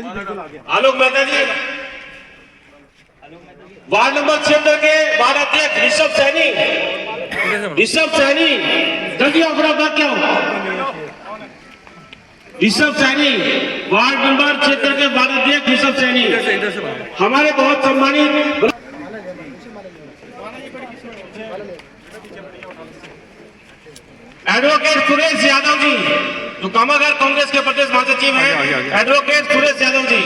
आलोक मेहता जी, ward number 76 के ward अध्यक्ष ऋषभ सैनी, जल्दी आओ फटाफट क्या हो। ऋषभ सैनी, वार्ड नंबर 76 के वार्ड अध्यक्ष ऋषभ सैनी, हमारे बहुत सम्मानित एडवोकेट सुरेश यादव जी, जो कामागार कांग्रेस के प्रदेश महासचिव हैं, एडवोकेट सुरेश यादव जी,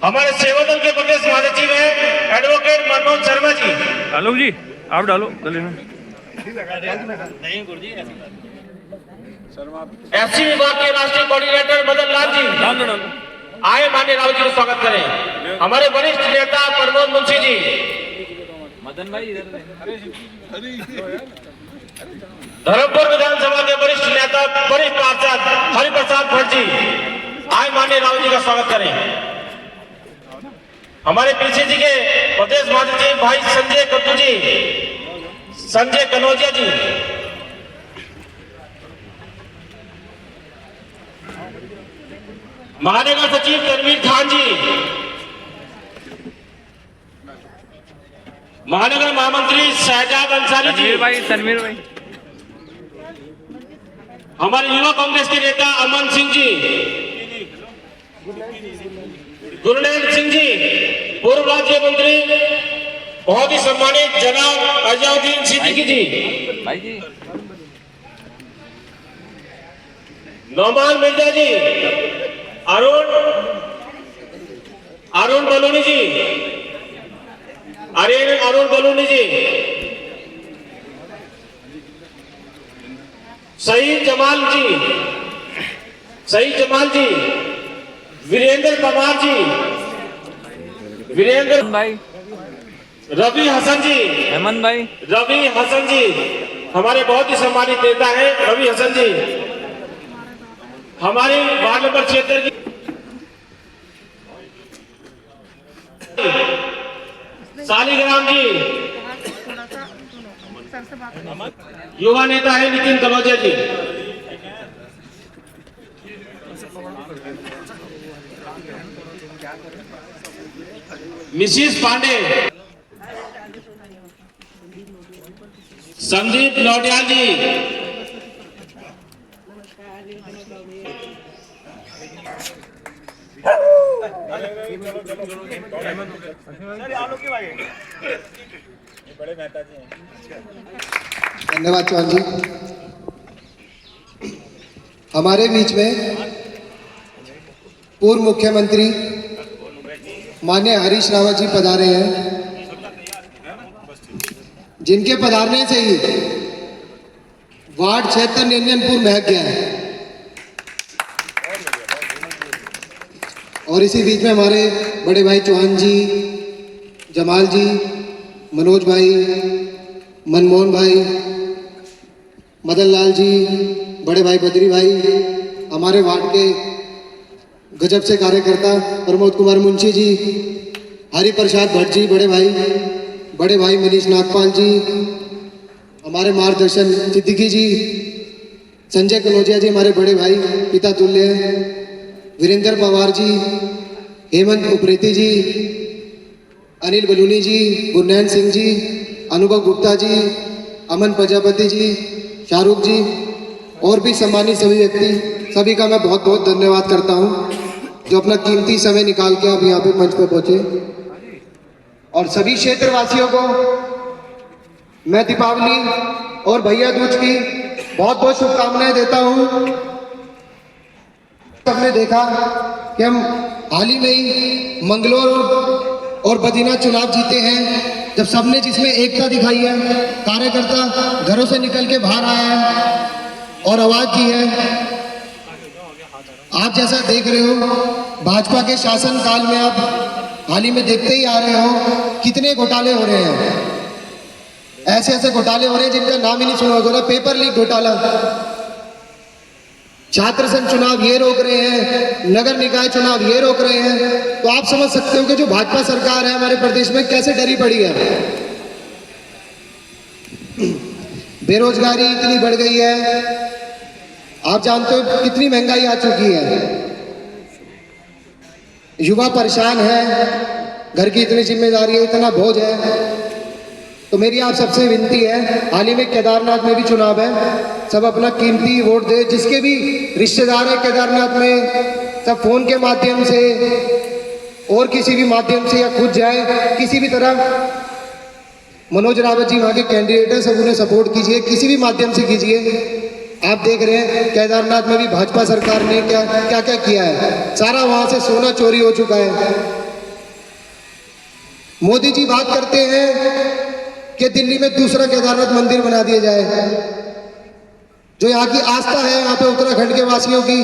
हमारे सेवा दल के प्रदेश महासचिव हैं, एडवोकेट मनोज शर्मा जी। आलोक जी आप डालो गले में। एफसी विभाग के राष्ट्रीय कोऑर्डिनेटर मदन लाल जी, आए माननीय राव जी को स्वागत करें। हमारे वरिष्ठ नेता प्रमोद मुंशी जी, मदन भाई धर्मपुर विधानसभा के वरिष्ठ नेता वरिष्ठ पार्षद हरिप्रसाद भट्ट जी, आए माननीय राव जी का स्वागत करें। हमारे पीछे जी के प्रदेश महासचिव भाई संजय कत्तू जी, संजय कनौजिया जी, महानगर सचिव तनवीर खान जी, महानगर महामंत्री शहजाद अंसारी जी, तनवीर भाई, हमारे युवा कांग्रेस के नेता अमन सिंह जी, गुरनेम सिंह जी, पूर्व राज्य मंत्री बहुत ही सम्मानित जनाब अजहरुद्दीन सिद्दीकी जी, भाई जी, नौमान मिर्जा जी, अरुण बलूनी जी, अरुण बलूनी जी, शहीद जमाल जी, वीरेंद्र पवार जी, वीरेंद्र भाई, रवि हसन जी, हेमंत भाई, रवि हसन जी, हमारे बहुत ही सम्मानित नेता हैं रवि हसन जी। हमारे वार्ड नंबर 76 की सालीग्राम जी, युवा नेता है नितिन कनौजिया जी, मिसिस पांडे, संदीप लौटियाल जी, धन्यवाद चौहान जी। हमारे बीच में पूर्व मुख्यमंत्री माननीय हरीश रावत जी पधारे हैं, जिनके पधारने से ही वार्ड 76 निरंजनपुर महक गया है। और इसी बीच में हमारे बड़े भाई चौहान जी, जमाल जी, मनोज भाई, मनमोहन भाई, मदन लाल जी, बड़े भाई बद्री भाई, हमारे वार्ड के गजब से कार्यकर्ता प्रमोद कुमार मुंशी जी, हरि प्रसाद भट्ट जी, बड़े भाई मनीष नागपाल जी, हमारे मार्गदर्शन सिद्दीकी जी, संजय कनौजिया जी, हमारे बड़े भाई पिता तुल्य, वीरेंद्र पवार जी, हेमंत उप्रेती जी, अनिल बलूनी जी, गुरनैन सिंह जी, अनुभव गुप्ता जी, अमन प्रजापति जी, शाहरुख जी और भी सम्मानित सभी व्यक्ति, सभी का मैं बहुत बहुत धन्यवाद करता हूं जो अपना कीमती समय निकाल के आप यहाँ पे मंच पे पहुंचे। और सभी क्षेत्रवासियों को मैं दीपावली और भैया दूज की बहुत बहुत शुभकामनाएं देता हूं। सबने देखा कि हम हाल ही में ही मंगलोर और बद्रीनाथ चुनाव जीते हैं, जब सबने जिसमें एकता दिखाई है, कार्यकर्ता घरों से निकल के बाहर आया है और आवाज दी है। आप जैसा देख रहे हो भाजपा के शासन काल में आप हाल ही में देखते ही आ रहे हो कितने घोटाले हो रहे हैं। ऐसे ऐसे घोटाले हो रहे हैं जिनका नाम ही नहीं सुना होगा। पेपर लीक घोटाला, छात्र संघ चुनाव ये रोक रहे हैं, नगर निकाय चुनाव ये रोक रहे हैं। तो आप समझ सकते हो कि जो भाजपा सरकार है हमारे प्रदेश में कैसे डरी पड़ी है। बेरोजगारी इतनी बढ़ गई है, आप जानते हो कितनी महंगाई आ चुकी है। युवा परेशान है, घर की इतनी जिम्मेदारी है, इतना बोझ है। तो मेरी आप सबसे विनती है, हाल ही में केदारनाथ में भी चुनाव है, सब अपना कीमती वोट दे। जिसके भी रिश्तेदार हैं केदारनाथ में, सब फोन के माध्यम से और किसी भी माध्यम से या खुद जाए, किसी भी तरह। मनोज रावत जी वहाँ के कैंडिडेट हैं, सब उन्हें सपोर्ट कीजिए, किसी भी माध्यम से कीजिए। आप देख रहे हैं केदारनाथ में भी भाजपा सरकार ने क्या क्या क्या किया है, सारा वहाँ से सोना चोरी हो चुका है। मोदी जी बात करते हैं कि दिल्ली में दूसरा केदारनाथ मंदिर बना दिया जाए। जो यहाँ की आस्था है, यहाँ पे उत्तराखंड के वासियों की,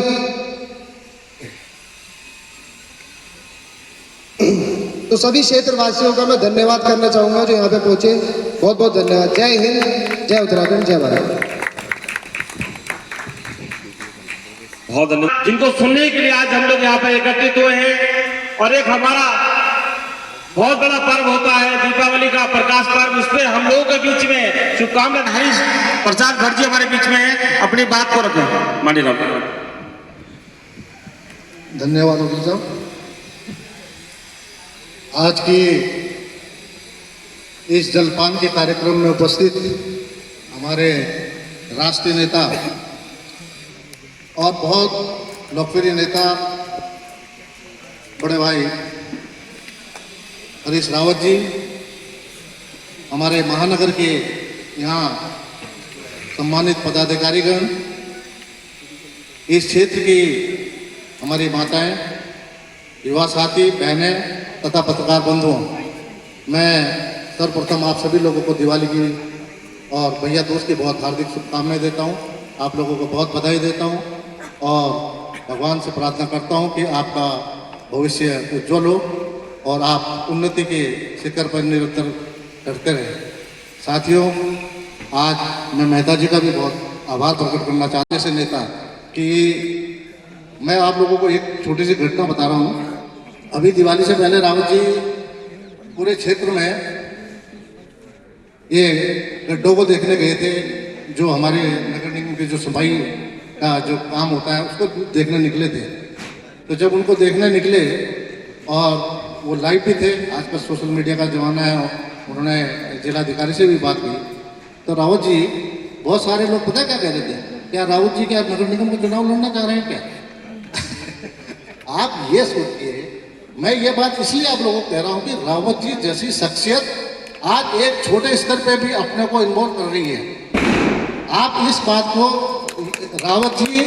तो सभी क्षेत्रवासियों का मैं धन्यवाद करना चाहूंगा जो यहाँ पे पहुंचे। बहुत बहुत धन्यवाद। जय हिंद, जय उत्तराखंड, जय भारत। बहुत धन्यवाद जिनको सुनने के लिए आज हम लोग यहाँ पे एकत्रित हुए हैं। और एक हमारा बहुत बड़ा पर्व होता है दीपावली का प्रकाश पर्व, उसमें हम लोगों के बीच में शुभकामनाएं। हरीश प्रसाद भट्ट जी हमारे बीच में है, अपनी बात को रखें। मानी धन्यवाद वकील साहब। आज की इस जलपान के कार्यक्रम में उपस्थित हमारे राष्ट्रीय नेता और बहुत लोकप्रिय नेता बड़े भाई हरीश रावत जी, हमारे महानगर के यहाँ सम्मानित पदाधिकारीगण, इस क्षेत्र की हमारी माताएं, युवा साथी, बहनें तथा पत्रकार बंधुओं, मैं सर्वप्रथम आप सभी लोगों को दिवाली की और भैया दूज की बहुत हार्दिक शुभकामनाएं देता हूं। आप लोगों को बहुत बधाई देता हूं और भगवान से प्रार्थना करता हूं कि आपका भविष्य उज्जवल हो और आप उन्नति के शिखर पर निरंतर करते रहें। साथियों, आज मैं मेहता जी का भी बहुत आभार प्रकट करना चाहता हूं, जैसे नेता, कि मैं आप लोगों को एक छोटी सी घटना बता रहा हूँ। अभी दिवाली से पहले रावत जी पूरे क्षेत्र में ये गड्ढों को देखने गए थे, जो हमारे नगर निगम की जो सफाई का जो काम होता है उसको देखने निकले थे। तो जब उनको देखने निकले और वो लाइव भी थे, आजकल सोशल मीडिया का जमाना है, उन्होंने जिलाधिकारी से भी बात की, तो रावत जी, बहुत सारे लोग पता क्या कह रहे थे, क्या रावत जी क्या नगर निगम का चुनाव लड़ना चाह रहे हैं क्या? आप ये सोचिए, मैं ये बात इसलिए आप लोगों को कह रहा हूँ कि रावत जी जैसी शख्सियत आज एक छोटे स्तर पे भी अपने को इन्वॉल्व कर रही है। आप इस बात को, रावत जी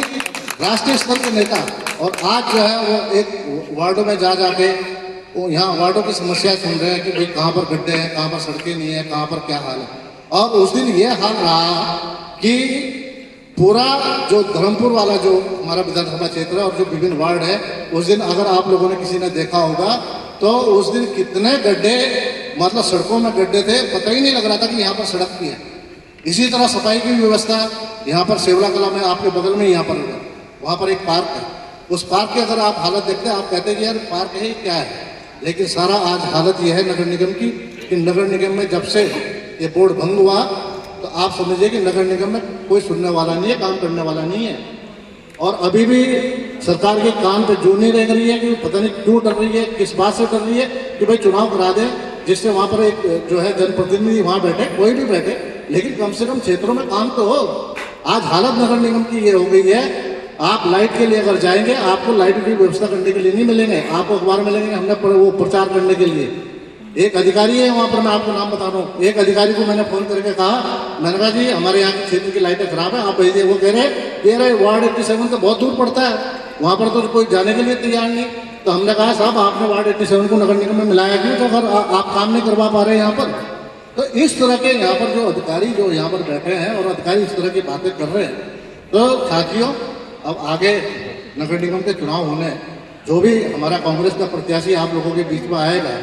राष्ट्रीय स्तर के नेता, और आज जो है वो एक वार्डों में जा जाके वो यहाँ वार्डों की समस्या सुन रहे हैं कि भाई कहाँ पर गड्ढे हैं, कहाँ पर सड़कें नहीं है, कहाँ पर क्या हाल है। और उस दिन ये हाल रहा कि पूरा जो धर्मपुर वाला जो हमारा विधानसभा क्षेत्र है और जो विभिन्न वार्ड है, उस दिन अगर आप लोगों ने किसी ने देखा होगा तो उस दिन कितने गड्ढे, मतलब सड़कों में गड्ढे थे, पता ही नहीं लग रहा था कि यहाँ पर सड़क भी है। इसी तरह सफाई की व्यवस्था यहाँ पर सेवला कला में आपके बगल में यहाँ पर वहाँ पर एक पार्क है, उस पार्क की अगर आप हालत देखते हैं, आप कहते हैं कि यार पार्क है क्या है, लेकिन सारा आज हालत यह है नगर निगम की कि नगर निगम में जब से ये बोर्ड भंग हुआ तो आप समझिए कि नगर निगम में कोई सुनने वाला नहीं है, काम करने वाला नहीं है। और अभी भी सरकार के कान पे जो नहीं रह रही है कि पता नहीं क्यों डर रही है, किस बात से डर रही है कि भाई चुनाव करा दें, जिससे वहाँ पर एक जो है जनप्रतिनिधि वहाँ बैठे, कोई भी बैठे, लेकिन कम से कम क्षेत्रों में काम तो हो। आज हालत नगर निगम की ये हो गई है, आप लाइट के लिए अगर जाएंगे, आपको लाइट की व्यवस्था करने के लिए नहीं मिलेंगे, आपको अखबार मिलेंगे हमने वो प्रचार करने के लिए। एक अधिकारी है वहाँ पर, मैं आपको नाम बता रहा हूँ, एक अधिकारी को मैंने फोन करके कहा, मैंने कहा जी हमारे यहाँ के क्षेत्र की लाइटें खराब है, आप भेजिए। वो कह रहे वार्ड 87 तो बहुत दूर पड़ता है, वहाँ पर तो कोई जाने के लिए तैयार नहीं। तो हमने कहा साहब आपने वार्ड 87 को नगर निगम में मिलाया क्यों, तो अगर आप काम नहीं करवा पा रहे हैं यहाँ पर। तो इस तरह के यहाँ पर जो अधिकारी जो यहाँ पर बैठे हैं और अधिकारी इस तरह की बातें कर रहे हैं, तो साथियों अब आगे नगर निगम के चुनाव होने, जो भी हमारा कांग्रेस का प्रत्याशी आप लोगों के बीच में आएगा,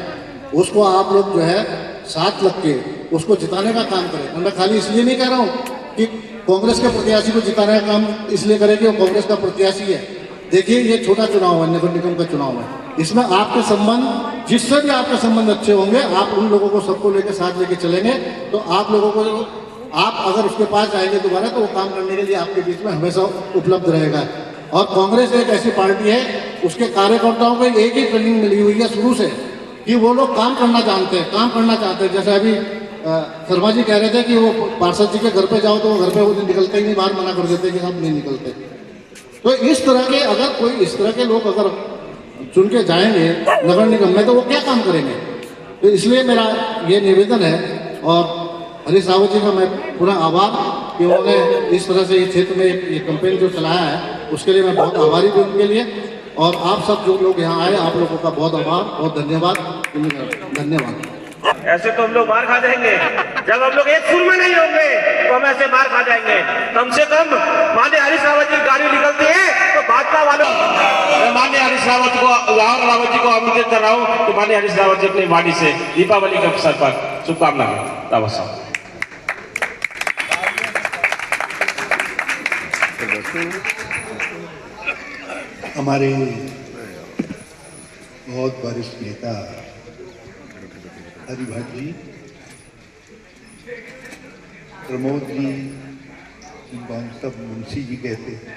उसको आप लोग जो है साथ लग के उसको जिताने का काम करें। मैं खाली इसलिए नहीं कह रहा हूँ कि कांग्रेस के प्रत्याशी को जिताने का काम इसलिए करें कि वो कांग्रेस का प्रत्याशी है। देखिए ये छोटा चुनाव है, नगर निगम का चुनाव है, इसमें आपके संबंध, जिससे भी आपके संबंध अच्छे होंगे, आप उन लोगों को सबको लेकर साथ लेके चलेंगे, तो आप लोगों को आप अगर उसके पास जाएंगे दोबारा तो वो काम करने के लिए आपके बीच में हमेशा उपलब्ध रहेगा। और कांग्रेस एक ऐसी पार्टी है उसके कार्यकर्ताओं को एक ही ट्रेनिंग मिली हुई है शुरू से कि वो लोग काम करना जानते हैं, काम करना चाहते हैं। जैसे अभी शर्मा जी कह रहे थे कि वो पार्षद जी के घर पे जाओ तो वो घर पे वो निकलते ही नहीं, बाहर मना कर देते कि हम नहीं निकलते। तो इस तरह के अगर कोई इस तरह के लोग अगर चुन के जाएंगे नगर निगम में तो वो क्या काम करेंगे। तो इसलिए मेरा ये निवेदन है और हरीश रावत जी का मैं पूरा आभार कि उन्होंने इस तरह से ये क्षेत्र में ये कैंपेन जो चलाया है उसके लिए मैं बहुत आभारी हूँ उनके लिए। और आप सब जो लोग यहाँ आए आप लोगों का बहुत आभार, बहुत धन्यवाद। ऐसे तो हम लोग मार खा जाएंगे, जब हम लोग एक सुर में नहीं होंगे तो हम ऐसे मार खा जाएंगे। कम से कम माननीय हरीश रावत जी गाड़ी निकलती है तो भाजपा वालों, मैं माननीय हरीश रावत को रावत जी को आमंत्रित कर रहा हूँ कि माननीय हरीश रावत जी अपनी वाणी से दीपावली के अवसर पर शुभकामनाएं। रावत साहब हमारे बहुत वरिष्ठ नेता हरिभट्ट जी, प्रमोद जी, जिनको हम सब मुंशी जी कहते हैं,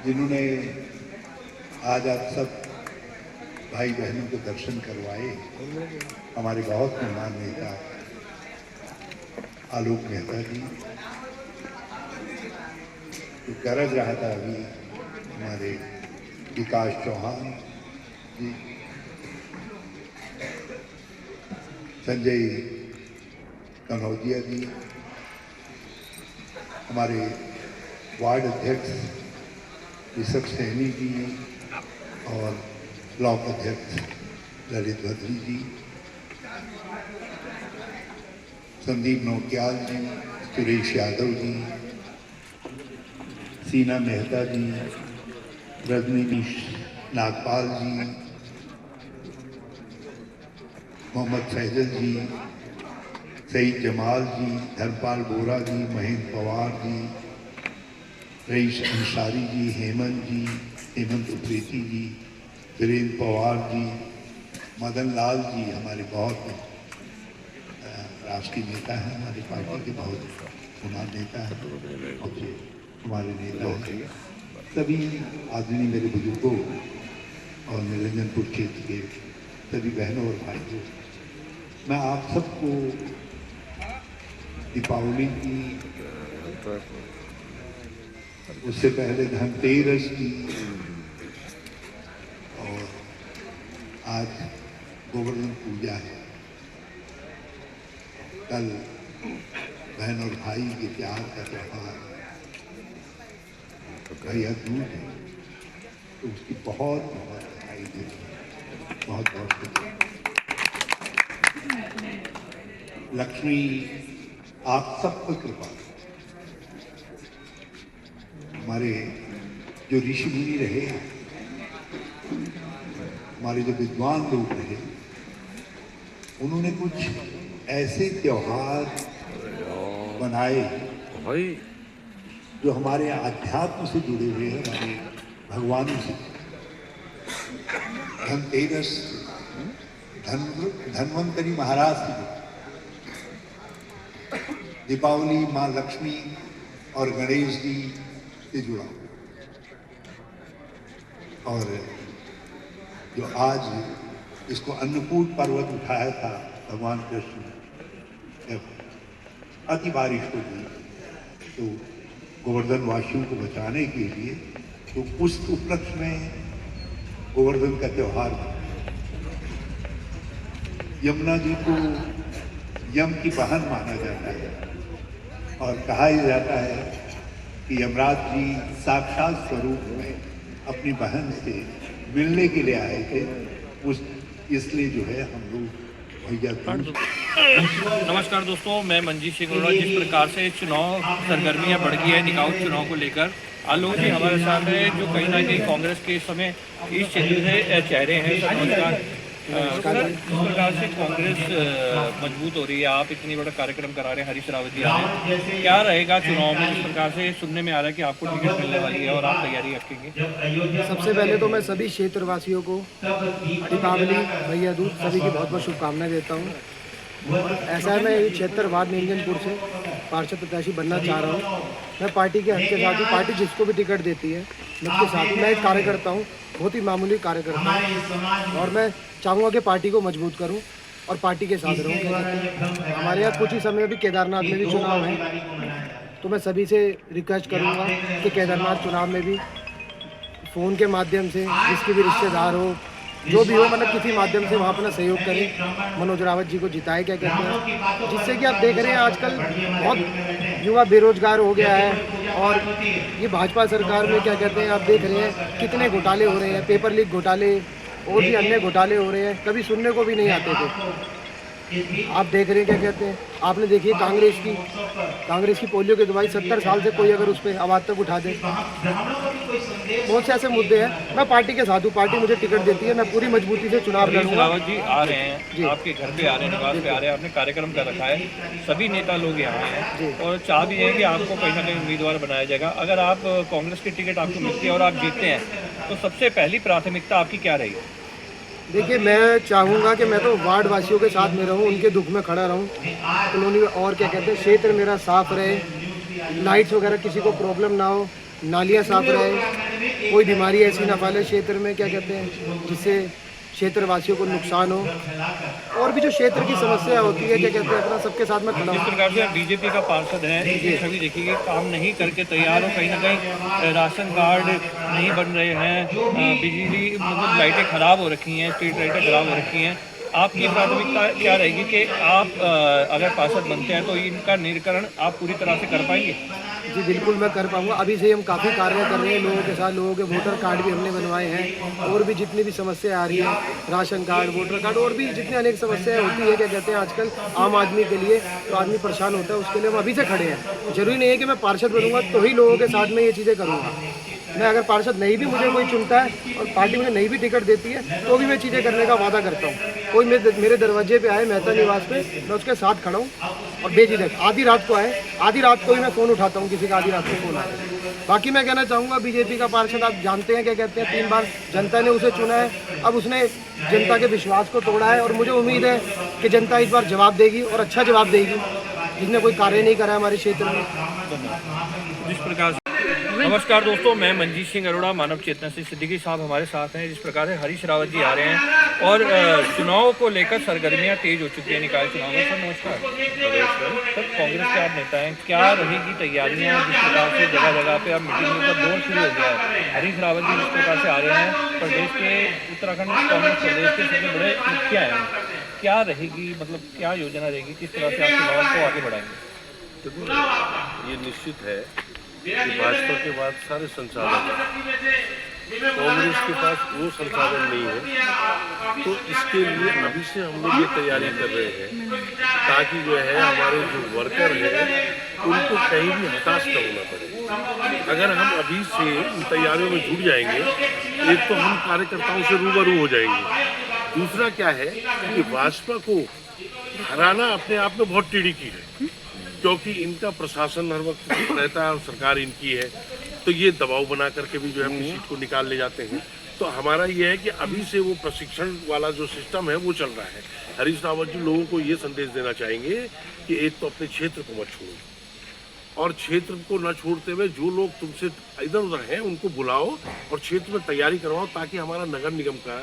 जिन्होंने आज आप सब भाई बहनों को दर्शन करवाए। हमारे बहुत महान नेता आलोक मेहता जी, जो गरज रहा था अभी, हमारे विकास चौहान जी, संजय कनौजिया जी, हमारे वार्ड अध्यक्ष ऋषभ सैनी जी और ब्लॉक अध्यक्ष ललित भद्री जी, संदीप नौटियाल जी, सुरेश यादव जी, सीना मेहता जी, रजनीश नागपाल जी, मोहम्मद फैजल जी, सईद जमाल जी, धर्मपाल बोरा जी, महेंद्र पवार जी, रईस अंसारी जी, हेमंत जी, हेमंत उप्रेती जी, वीरेंद्र पवार जी, मदन लाल जी, हमारे बहुत राष्ट्रीय नेता हैं, हमारी पार्टी के बहुत महान नेता हैं, हमारे नेता हैं, सभी आदरणीय मेरे बुजुर्गों और निरंजनपुर क्षेत्र के सभी बहनों और भाइयों, मैं आप सबको दीपावली की, उससे पहले धनतेरस की और आज गोवर्धन पूजा है, कल बहन और भाई के प्यार का त्योहार भैया दूज है, तो उसकी बहुत बहुत बधाई देती है, बहुत बहुत शुक्रिया। लक्ष्मी आप सब पर कृपा, हमारे जो ऋषि मुनि रहे, हमारे जो विद्वान लोग रहे, उन्होंने कुछ ऐसे त्योहार बनाए जो हमारे आध्यात्म से जुड़े हुए हैं, हमारे भगवानों से। धनतेरस धन्वंतरी महाराज से, दीपावली माँ लक्ष्मी और गणेश जी से जुड़ा, और जो आज इसको अन्नकूट पर्वत उठाया था भगवान कृष्ण ने, जब अति बारिश हो गई तो गोवर्धन वासियों को बचाने के लिए, तो उस उपलक्ष्य में गोवर्धन का त्योहार, यमुना जी को यम की बहन माना जाता है और कहा जाता है कि यमराज जी साक्षात स्वरूप में अपनी बहन से मिलने के लिए आए थे, उस इसलिए जो है हम लोग भैया। नमस्कार दोस्तों, मैं मंजीत सिंह अरोड़ा। जिस प्रकार से चुनाव सरगर्मियां बढ़ गई है निकाय चुनाव को लेकर, आलोक जी हमारे साथ है जो कहीं ना कहीं कांग्रेस के इस समय इस क्षेत्र से चेहरे हैं। नमस्कार सर, जिस प्रकार से कांग्रेस मजबूत हो रही है, आप इतनी बड़ा कार्यक्रम करा रहे हैं, हरीश रावत जी आ रहे हैं, क्या रहेगा चुनाव में? जिस प्रकार से सुनने में आ रहा है कि आपको टिकट मिलने वाली है और आप तैयारी रखेंगे। सबसे पहले तो मैं सभी क्षेत्रवासियों को दीपावली, भैया दूज सभी की बहुत बहुत शुभकामनाएं देता हूँ। ऐसा है, मैं 76 वार्ड निरंजनपुर से पार्षद प्रत्याशी बनना चाह रहा हूँ। मैं पार्टी के हक के साथ हूँ, पार्टी जिसको भी टिकट देती है मैं उसके साथ हूँ। मैं एक कार्यकर्ता हूँ, बहुत ही मामूली कार्यकर्ता हूँ, और मैं चाहूँगा कि पार्टी को मजबूत करूँ और पार्टी के साथ रहूँ। क्या कहते हैं, हमारे यहाँ कुछ ही समय में भी केदारनाथ में भी चुनाव है, तो मैं सभी से रिक्वेस्ट करूँगा कि केदारनाथ चुनाव में भी फ़ोन के माध्यम से जिसके भी रिश्तेदार हो, जो भी हो, मतलब किसी माध्यम से वहाँ अपना सहयोग करें, मनोज रावत जी को जिताए। क्या कहते हैं, जिससे कि आप देख रहे हैं आजकल बहुत युवा बेरोजगार हो गया है, और ये भाजपा सरकार में क्या कहते हैं, आप देख रहे हैं कितने घोटाले हो रहे हैं, पेपर लीक घोटाले और भी अन्य घोटाले हो रहे हैं, कभी सुनने को भी नहीं आते थे। आप देख रहे हैं क्या कहते हैं, आपने देखिए कांग्रेस की पोलियो की दवाई 70 साल से कोई अगर उस पर आवाज़ तक उठा दे। बहुत से ऐसे मुद्दे हैं। मैं पार्टी के साथ हूँ, पार्टी मुझे टिकट देती है, मैं पूरी मजबूती से चुनाव लड़ूंगा। रावत जी आ रहे हैं, आपके घर पे आ रहे हैं, निवास पे आ रहे हैं, आपने कार्यक्रम कर रखा है, सभी नेता लोग यहाँ हैं और चाह भी है कि आपको कहीं ना कहीं उम्मीदवार बनाया जाएगा। अगर आप कांग्रेस की टिकट आपको मिलती है और आप जीतते हैं तो सबसे पहली प्राथमिकता आपकी क्या रहेगी? देखिए, मैं चाहूँगा कि मैं तो वार्ड वासियों के साथ में रहूँ, उनके दुख में खड़ा रहूँ, कॉलोनी और क्या कहते हैं क्षेत्र मेरा साफ रहे, लाइट्स वगैरह किसी को प्रॉब्लम ना हो, नालियाँ साफ रहे, कोई बीमारी ऐसी ना फैले क्षेत्र में, क्या कहते हैं, जिससे क्षेत्रवासियों को नुकसान हो, और भी जो क्षेत्र की समस्या होती है, क्या कहते हैं, अपना सबके साथ में खड़ा जिस हूँ। प्रकार से आप बीजेपी का पार्षद हैं, ये सभी देखिए काम नहीं करके तैयार हो, कहीं ना कहीं राशन कार्ड नहीं बन रहे हैं, बिजली मतलब लाइटें ख़राब हो रखी हैं, स्ट्रीट लाइटें ख़राब हो रखी हैं, आपकी प्राथमिकता क्या रहेगी कि आप अगर पार्षद बनते हैं तो इनका निराकरण आप पूरी तरह से कर पाएंगे? जी बिल्कुल, मैं कर पाऊँगा। अभी से हम काफ़ी कार्य कर रहे हैं लोगों के साथ, लोगों के वोटर कार्ड भी हमने बनवाए हैं, और भी जितनी भी समस्या आ रही है, राशन कार्ड, वोटर कार्ड, और भी जितनी अनेक समस्याएं होती है, क्या कहते हैं, आजकल आम आदमी के लिए, तो आदमी परेशान होता है, उसके लिए हम अभी से खड़े हैं। जरूरी नहीं है कि मैं पार्षद बनूंगा तो ही लोगों के साथ में ये चीज़ें करूँगा। मैं अगर पार्षद नहीं भी मुझे कोई चुनता है और पार्टी मुझे नहीं भी टिकट देती है तो भी मैं चीज़ें करने का वादा करता हूँ। कोई मेरे दरवाजे पे आए मेहता निवास पे, मैं उसके साथ खड़ा हूँ, और बेझिझक आधी रात को आए, आधी रात को ही मैं फ़ोन उठाता हूँ, किसी का आधी रात को फ़ोन आए। बाकी मैं कहना चाहूँगा, बीजेपी का पार्षद आप जानते हैं, क्या कहते हैं, 3 बार जनता ने उसे चुना है, अब उसने जनता के विश्वास को तोड़ा है, और मुझे उम्मीद है कि जनता इस बार जवाब देगी और अच्छा जवाब देगी, जिसने कोई कार्य नहीं करा हमारे क्षेत्र में। जिस प्रकार से नमस्कार दोस्तों, मैं मंजीत सिंह अरोड़ा, मानव चेतना से सिद्दीकी साहब हमारे साथ हैं। जिस प्रकार से हरीश रावत जी आ रहे हैं और चुनाव को लेकर सरगर्मियां तेज हो चुकी है निकाय चुनाव में। सर नमस्कार। सर, कांग्रेस के आप नेता हैं, क्या रहेगी तैयारियां? जिस प्रकार से जगह जगह पे अब मीटिंगों का दौर शुरू हो गया है, हरीश रावत जी जिस प्रकार से आ रहे हैं, प्रदेश के उत्तराखंड कांग्रेस प्रदेश के सबसे बड़े मुखिया हैं, क्या रहेगी, मतलब क्या योजना रहेगी, किस तरह से आप चुनाव को आगे बढ़ाएंगे? देखो, ये निश्चित है कि भाजपा के बाद सारे संसाधन हैं, कांग्रेस के पास वो संसाधन नहीं है, तो इसके लिए अभी से हम लोग ये तैयारी कर रहे हैं ताकि जो है हमारे जो वर्कर हैं उनको कहीं भी हताश न होना पड़े। अगर हम अभी से इन तैयारियों में जुट जाएंगे, एक तो हम कार्यकर्ताओं से रूबरू हो जाएंगे, दूसरा क्या है कि भाजपा को हराना अपने आप में बहुत टेढ़ी की है, क्योंकि इनका प्रशासन हर वक्त रहता है और सरकार इनकी है, तो ये दबाव बना करके भी जो है अपनी सीट को निकाल ले जाते हैं। तो हमारा ये है कि अभी से वो प्रशिक्षण वाला जो सिस्टम है वो चल रहा है। हरीश रावत जी लोगों को ये संदेश देना चाहेंगे कि एक तो अपने क्षेत्र को मत छोड़ो, और क्षेत्र को न छोड़ते हुए जो लोग तुमसे इधर उधर हैं उनको बुलाओ और क्षेत्र में तैयारी करवाओ, ताकि हमारा नगर निगम का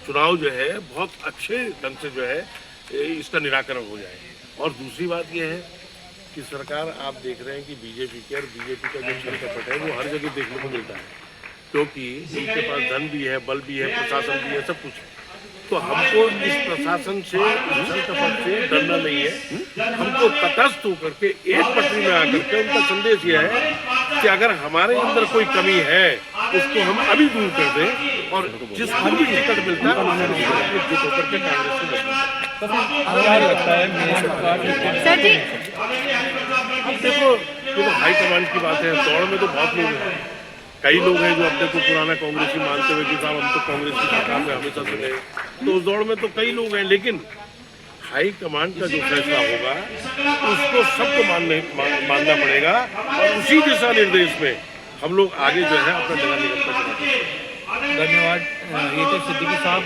चुनाव जो है बहुत अच्छे ढंग से जो है इसका निराकरण हो जाए। और दूसरी बात यह है कि सरकार आप देख रहे हैं कि बीजेपी का जो छल कपट है वो हर जगह देखने को मिलता है, क्योंकि उनके पास धन भी है, बल भी है, प्रशासन भी है, सब कुछ है। तो हमको इस प्रशासन से, छल कपट से डरना नहीं है। हमको तटस्थ होकर के एक पटरी में आकर के उनका संदेश यह है कि अगर हमारे अंदर कोई कमी है उसको हम अभी दूर कर दें, और जिसको भी टिकट मिलता है जुट होकर के कांग्रेस को बदलें। क्या लगता है सर जी? अब देखो, ये तो हाईकमांड की बात है, दौड़ में तो बहुत लोग हैं, कई लोग हैं जो अपने को पुराना कांग्रेसी मानते हुए कि साहब हम तो कांग्रेस की सरकार में हमेशा से गए, तो उस दौड़ में तो कई लोग हैं, लेकिन हाईकमांड का जो फैसला होगा उसको सबको मानना पड़ेगा, और उसी दिशा निर्देश में हम लोग आगे जो है अपना नगर निगम का चुनाव करेंगे। धन्यवाद। ये थे सिद्दीकी साहब।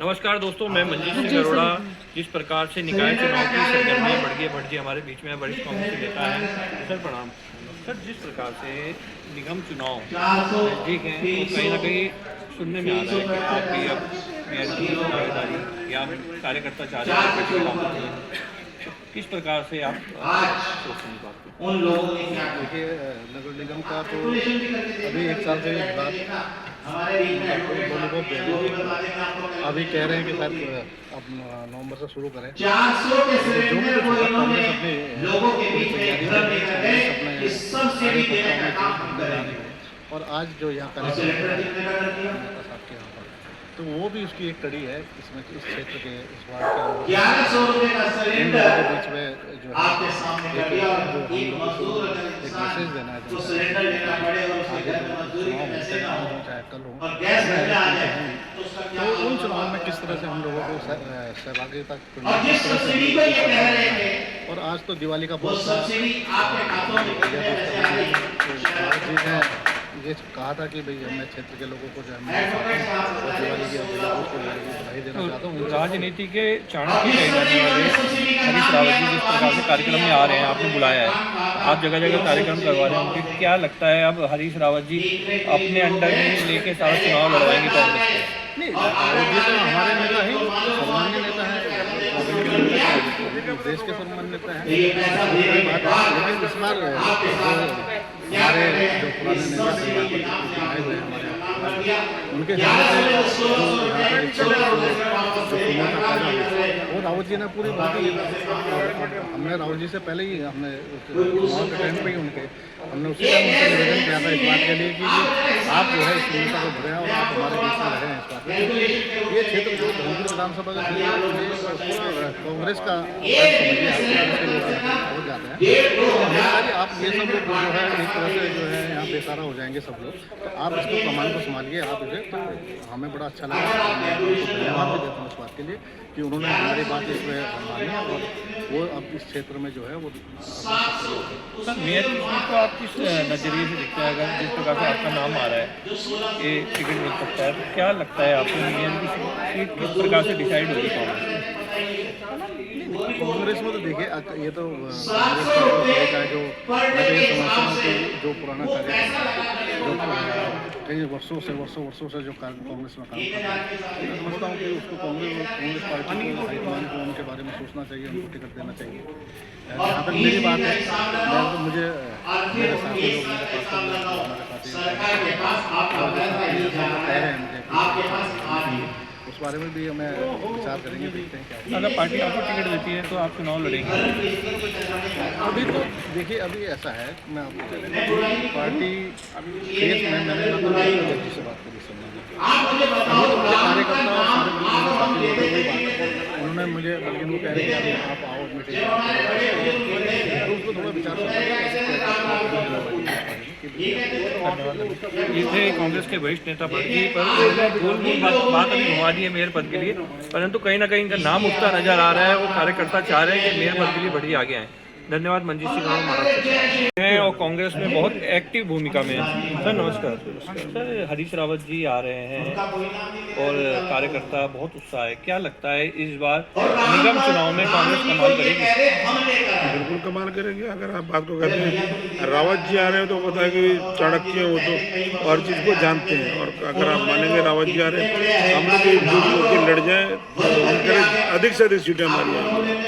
नमस्कार दोस्तों, मैं मंजीत सिंह अरोड़ा, जिस प्रकार से निकाय चुनाव की सरगर्मियाँ बढ़ गई भट्ट जी हमारे बीच में वरिष्ठ कांग्रेस नेता हैं। सर प्रणाम। सर, जिस प्रकार से निगम चुनाव नजदीक हैं तो कहीं ना कहीं सुनने में आ रहा है कि आपकी अब मेयर की दावेदारी या कार्यकर्ता चाह रहे हैं, किस प्रकार से आप सोचते हैं बात को? उन लोगों ने क्या देखिए, नगर निगम का तो अभी 1 साल से बात अभी कह रहे हैं कि सर अब नवंबर से शुरू करें। 400 के सिलेंडर को इन्होंने लोगों के बीच में वितरण किया है कि सब्सिडी देने का काम हम करेंगे। और आज जो यहाँ तो वो भी उसकी एक कड़ी है इसमें, इस क्षेत्र के इस वार्ड के 1100 रुपए का सिलेंडर के बीच में जो आपके सामने एक मजदूर एक मैसेज देना है, तो सिलेंडर लेना पड़े और उसके घर में मजदूरी के पैसे ना हो, चाहे कल हो और गैस महंगा आ जाए, तो उन चुनाव में किस तरह से हम लोगों को सहभागिता और आज तो दिवाली का बहुत सब्सिडी आपके खातों में ये कहा था कि भाई मैं क्षेत्र के लोगों को जो है दिवाली की बधाई देना चाहता हूँ। राजनीति के चाणक्य कहे जाने वाले हरीश रावत जी जिस प्रकार से कार्यक्रम में आ रहे हैं, आपने बुलाया है, आप जगह जगह कार्यक्रम करवा रहे हैं, उनकी क्या लगता है अब हरीश रावत जी अपने अंडर में लेके सारा चुनाव लड़वाएंगे कांग्रेस को? नहीं, ये तो हमारे नेता है, सम्मान्य नेता है, देश के सम्मान नेता है, लेकिन इस बार हमारे जो पुराने नेता आए हुए हैं उनके वो रावत जी ने पूरी बात की। हमने रावत जी से पहले ही हमने चुनाव के टाइम पे ही हमने उसी टाइम उनसे निवेदन किया था इस बात के लिए कि आप जो है इस समस्या को भरें और आप हमारे बीच में रहें। इस बात में ये क्षेत्र जो धर्मपुर विधानसभा का कांग्रेस का हो जाता है, आप ये सब लोग जो है एक तरह से जो है यहाँ बेसारा हो जाएंगे सब लोग, तो आप इसको कमान को संभालिए आप इसे, तो हमें बड़ा अच्छा लगा। धन्यवाद भी देता हूँ इस बात के लिए कि उन्होंने हमारी बात इसमें मानी और वो अब इस क्षेत्र में जो है वो। सर, मेयर की सीट को आप किस नज़रिए से देखते हैं? अगर जिस प्रकार से आपका नाम आ रहा है ये टिकट मिल सकता है, तो क्या लगता है आपको मेयर की सीट किस प्रकार से डिसाइड होगी कांग्रेस में? तो देखिए ये तो कांग्रेस का जो समस्या की जो पुराना कार्य जो कई वर्षों से जो कांग्रेस में काम कर रहा है, मैं समझता हूँ कि उसको कांग्रेस पार्टी को हाईकमान को उनके बारे में सोचना चाहिए, उनको टिकट देना चाहिए। जहाँ तक मेरी बात है, तो मुझे मेरे साथी लोग मेरे पास कह रहे हैं मुझे उस बारे में भी हमें विचार करेंगे, देखते हैं क्या। अगर पार्टी आपको टिकट देती है तो आप चुनाव लड़ेंगे? अभी तो देखिए अभी ऐसा है, मैं आपको पार्टी केस में मैंने जल्दी से बात करी कार्यकर्ता उन्होंने मुझे बल्कि वो कह रहे हैं कि आप आओ मीटिंग, तो उसको थोड़ा विचार ये थे कांग्रेस के वरिष्ठ नेता भट्ट जी, पर गोल बात अभी घुमा दी है मेयर पद के लिए, परंतु कहीं ना कहीं इनका नाम उठता नजर आ रहा है। वो कार्यकर्ता चाह रहे हैं कि मेयर पद के लिए भट्ट जी आगे आए। धन्यवाद। मंजीत सिंह महाराष्ट्र हैं और कांग्रेस में बहुत एक्टिव भूमिका में है। सर नमस्कार। सर, हरीश रावत जी आ रहे हैं और कार्यकर्ता बहुत उत्साह है, क्या लगता है इस बार निगम चुनाव में कांग्रेस कमाल करेगी? बिल्कुल कमाल करेंगे। अगर आप बात को कहते हैं रावत जी आ रहे हैं तो पता है कि चाणक्य वो तो हर चीज़ को जानते हैं, और अगर आप मानेंगे रावत जी आ रहे हैं, हम लोग एकजुट होकर लड़ जाएँ तो हम करें अधिक से अधिक सीटें हमारी आएंगी।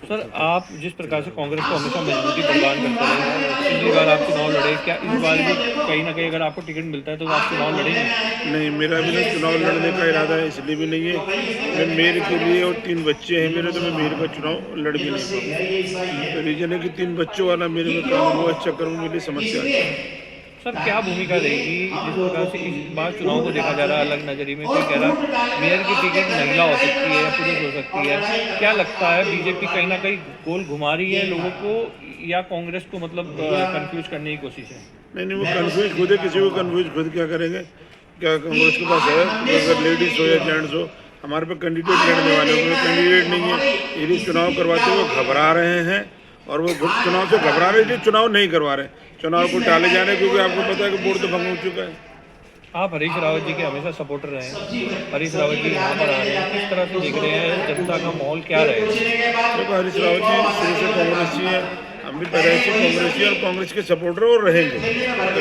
सर, आप जिस प्रकार से कांग्रेस को हमेशा मजबूती प्रदान करते रहे, पिछली बार आप चुनाव लड़े, क्या इस बार भी कहीं ना कहीं अगर आपको टिकट मिलता है तो आप चुनाव लड़ेंगे? नहीं, मेरा भी ना चुनाव लड़ने का इरादा है, इसलिए भी नहीं है। मैं मेयर के लिए और 3 बच्चे हैं मेरे, तो मैं मेयर का चुनाव लड़ भी नहीं पाऊँगा। तो रीजन है कि 3 बच्चों वाला मेरे में काम हुआ, इस चक्कर में मेरी समस्या है। सर, क्या भूमिका रहेगी जिस प्रकार से इस बार चुनाव को देखा जा रहा है अलग नजरिए में? कोई कह रहा मेयर की टिकट महिला हो सकती है या पुरुष हो सकती है, क्या लगता है बीजेपी कहीं ना कहीं गोल घुमा रही है लोगों को या कांग्रेस को मतलब कंफ्यूज करने की कोशिश है? नहीं, वो कंफ्यूज खुद है, किसी को कंफ्यूज खुद क्या करेंगे? क्या कांग्रेस के पास है अगर लेडीज हो या जेंट्स हो, हमारे पे कैंडिडेट लड़ने वाले हो, कैंडिडेट नहीं है, ये चुनाव करवाते हुए घबरा रहे हैं और वो चुनाव से घबरा रहे हैं, चुनाव नहीं करवा रहे, चुनाव को टाले जा रहे हैं, क्योंकि आपको पता है कि वोट तो भंग हो चुका है। आप हरीश रावत जी के हमेशा सपोर्टर रहे हैं। हरीश रावत जी यहाँ पर आ रहे हैं, किस तरह से देख रहे हैं, जनता का माहौल क्या रहेगा? देखो, हरीश रावत जी शुरू से कांग्रेसी है, हम भी पहले से कांग्रेसी और कांग्रेस के सपोर्टर और रहेंगे।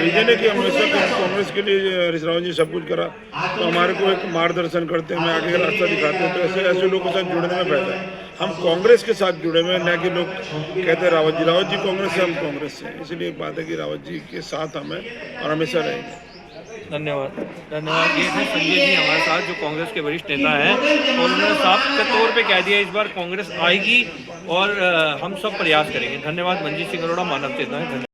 रीजन है कि हमेशा कांग्रेस के लिए हरीश रावत जी सब कुछ करा, तो हमारे को एक मार्गदर्शन करते हैं, हमें आगे का रास्ता दिखाते हैं, तो ऐसे लोगों के साथ जुड़ने में फायदा है। हम कांग्रेस के साथ जुड़े हुए हैं, न कि लोग कहते हैं रावत जी कांग्रेस से, हम कांग्रेस से। इसलिए एक बात है कि रावत जी के साथ हमें और हमेशा रहेंगे। धन्यवाद। ये थे संजय जी हमारे साथ, जो कांग्रेस के वरिष्ठ नेता हैं, और उन्होंने साफ के तौर पे कह दिया इस बार कांग्रेस आएगी और हम सब प्रयास करेंगे। धन्यवाद। मंजीत सिंह अरोड़ा, मानव चेतना।